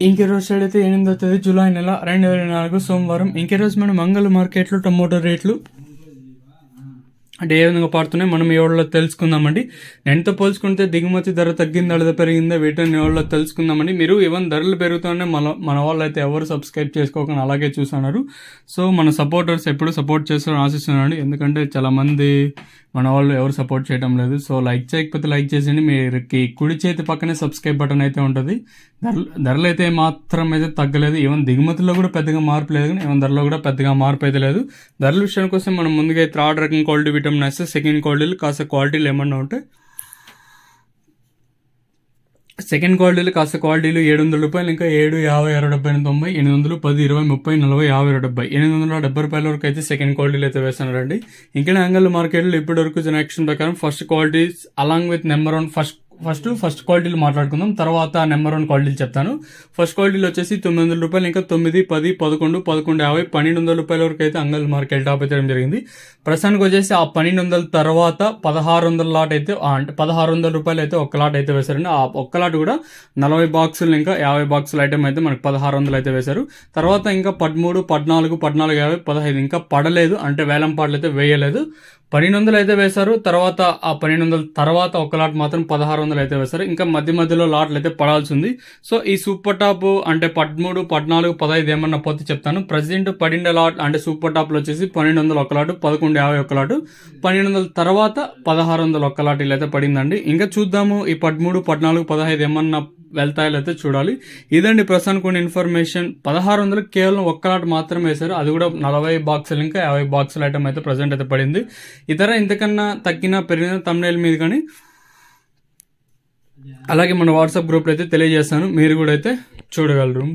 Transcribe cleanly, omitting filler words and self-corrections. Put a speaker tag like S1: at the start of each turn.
S1: ఇంకే రోజు సైడ్ అయితే 8వ తేదీ జూలై నెల 2024 సోమవారం. ఇంకే రోజు మనం మంగళ మార్కెట్లో టమోటో రేట్లు అంటే ఏ విధంగా పడుతున్నాయి మనం ఈ వాళ్ళలో తెలుసుకుందామండి. ఎంతో పోల్చుకుంటే దిగుమతి ధర తగ్గిందా లేదా పెరిగిందా వీటిని ఈ వాళ్ళలో తెలుసుకుందామండి. మీరు ఈవెన్ ధరలు పెరుగుతూనే మన వాళ్ళు అయితే ఎవరు సబ్స్క్రైబ్ చేసుకోకుండా అలాగే చూస్తున్నారు. సో మన సపోర్టర్స్ ఎప్పుడు సపోర్ట్ చేస్తారని ఆశిస్తున్నాను, ఎందుకంటే చాలా మంది మన వాళ్ళు ఎవరు సపోర్ట్ చేయడం లేదు. సో లైక్ చేయకపోతే లైక్ చేసేయండి. మీరుకి కుడి చేతి పక్కనే సబ్స్క్రైబ్ బటన్ అయితే ఉంటుంది. ధరలు అయితే మాత్రం అయితే తగ్గలేదు. ఈవెన్ దిగుమతుల్లో కూడా పెద్దగా మార్పు లేదు, కానీ ఈవెన్ ధరలో కూడా పెద్దగా మార్పు అయితే లేదు. ధరల విషయానికి వస్తే మనం ముందుగా థర్డ్ రకం క్వాలిటీ విటమిన్ వేస్తే సెకండ్ క్వాలిటీలు కాస్త క్వాలిటీలు ఏమన్నా ఉంటే సెకండ్ క్వాలిటీలు కాస్త క్వాలిటీలు 700 రూపాయలు, ఇంకా 7, 50, 60, 70, 800, 10, 20, 30, 40, 50, 70, 870 రూపాయల వరకు అయితే సెకండ్ క్వాలిటీలు అయితే వేస్తున్నారండి. ఇంకా యాంగల్ మార్కెట్లో ఇప్పటి వరకు జనరేషన్ ప్రకారం first qualities along with number one first క్వాలిటీలు మాట్లాడుకుందాం, తర్వాత నెంబర్ 1 క్వాలిటీలు చెప్తాను. ఫస్ట్ క్వాలిటీలు వచ్చేసి 900 రూపాయలు, ఇంకా 9, 10, 11, 1150, 1200 రూపాయల వరకు అయితే అంగల్ మార్కెట్ టాప్ అయితే జరిగింది. ప్రస్తుతానికి వచ్చేసి ఆ 1200 తర్వాత 1600 లాట్ అయితే అంటే 1600 రూపాయలు అయితే ఒక్క లాట్ అయితే వేశారండి. ఆ ఒక్క లాట్ కూడా 40 బాక్సులు ఇంకా 50 బాక్సులు ఐటమ్ అయితే మనకి 1600 అయితే వేశారు. తర్వాత ఇంకా 13, 14, 1450, 15 ఇంకా పడలేదు, అంటే వేలం పాటలు అయితే వేయలేదు. 1200 అయితే వేశారు. తర్వాత ఆ 1200 తర్వాత ఒక లాట్ మాత్రం 1600 అయితే వేశారు. ఇంకా మధ్యలో లాట్లు అయితే పడాల్సి ఉంది. సో ఈ సూపర్ టాప్ అంటే 13, 14, 15 ఏమన్నా పోతే చెప్తాను. ప్రజెంట్ పడిన లాట్ అంటే సూపర్ టాప్లో వచ్చేసి 1200 ఒక లాటు, 1150 ఒక లాటు, 1200 తర్వాత 1600 ఒక్క లాట్ ఇలా అయితే పడిందండి. ఇంకా చూద్దాము ఈ 13, 14, 15 ఏమన్నా వెళ్తాయో అయితే చూడాలి. ఇదండి ప్రస్తుతానికి కొన్ని ఇన్ఫర్మేషన్. 1600 కేవలం ఒక్క లాట్ మాత్రమే వేశారు, అది కూడా 40 బాక్సులు ఇంకా 50 బాక్సుల ఐటమ్ అయితే ప్రజెంట్ అయితే పడింది. ఇతర ఇంతకన్నా తగ్గిన పెరిగిన తమ్నైల్ మీద కానీ అలాగే మన వాట్సాప్ గ్రూప్లో అయితే తెలియజేస్తాను, మీరు కూడా అయితే చూడగలరు.